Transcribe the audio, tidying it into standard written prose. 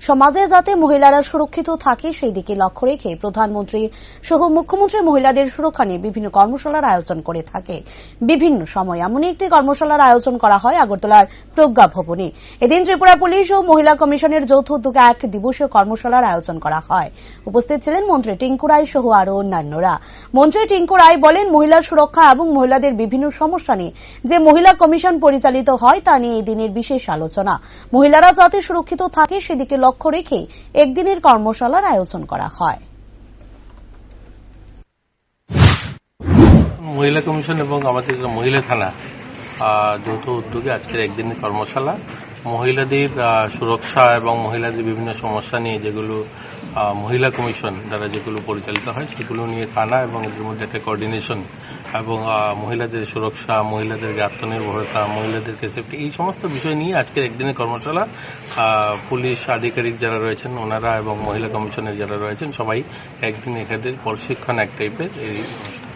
সমাজে যাতে মহিলারা সুরক্ষিত থাকে সেই দিকে লক্ষ্য রেখে প্রধানমন্ত্রী সহ মুখ্যমন্ত্রী মহিলাদের সুরক্ষা নিয়ে বিভিন্ন কর্মশালার আয়োজন করে থাকে। বিভিন্ন সময় এমনই একটি কর্মশালার আয়োজন করা হয় আগরতলার প্রজ্ঞা ভবনে। এদিন ত্রিপুরা পুলিশ ও মহিলা কমিশনের যৌথ উদ্যোগে এক দিবসীয় কর্মশালার আয়োজন করা হয়। উপস্থিত ছিলেন মন্ত্রী টিঙ্কু রায় সহ আরও অন্যান্যরা। মন্ত্রী টিঙ্কু রায় বলেন, মহিলা সুরক্ষা এবং মহিলাদের বিভিন্ন সমস্যা নিয়ে যে মহিলা কমিশন পরিচালিত হয় তা নিয়ে এই দিনের বিশেষ আলোচনা। মহিলারা যাতে সুরক্ষিত থাকে সেদিকে লক্ষ্য রেখে একদিনের কর্মশালার আয়োজন করা হয়। মহিলা কমিশন এবং আমাদের মহিলা থানা যৌথ উদ্যোগে আজকের একদিনের কর্মশালা মহিলাদের সুরক্ষা এবং মহিলাদের বিভিন্ন সমস্যা নিয়ে যেগুলো মহিলা কমিশন দ্বারা যেগুলো পরিচালিত হয় সেগুলো নিয়ে থানা এবং এদের মধ্যে একটা কোঅর্ডিনেশন এবং মহিলাদের সুরক্ষা, মহিলাদেরকে আত্মনির্ভরতা, মহিলাদেরকে সেফটি, এই সমস্ত বিষয় নিয়ে আজকের একদিনের কর্মশালা। পুলিশ আধিকারিক যারা রয়েছেন ওনারা এবং মহিলা কমিশনের যারা রয়েছেন সবাই একদিন এখানে প্রশিক্ষণ এক টাইপের এই অনুষ্ঠান।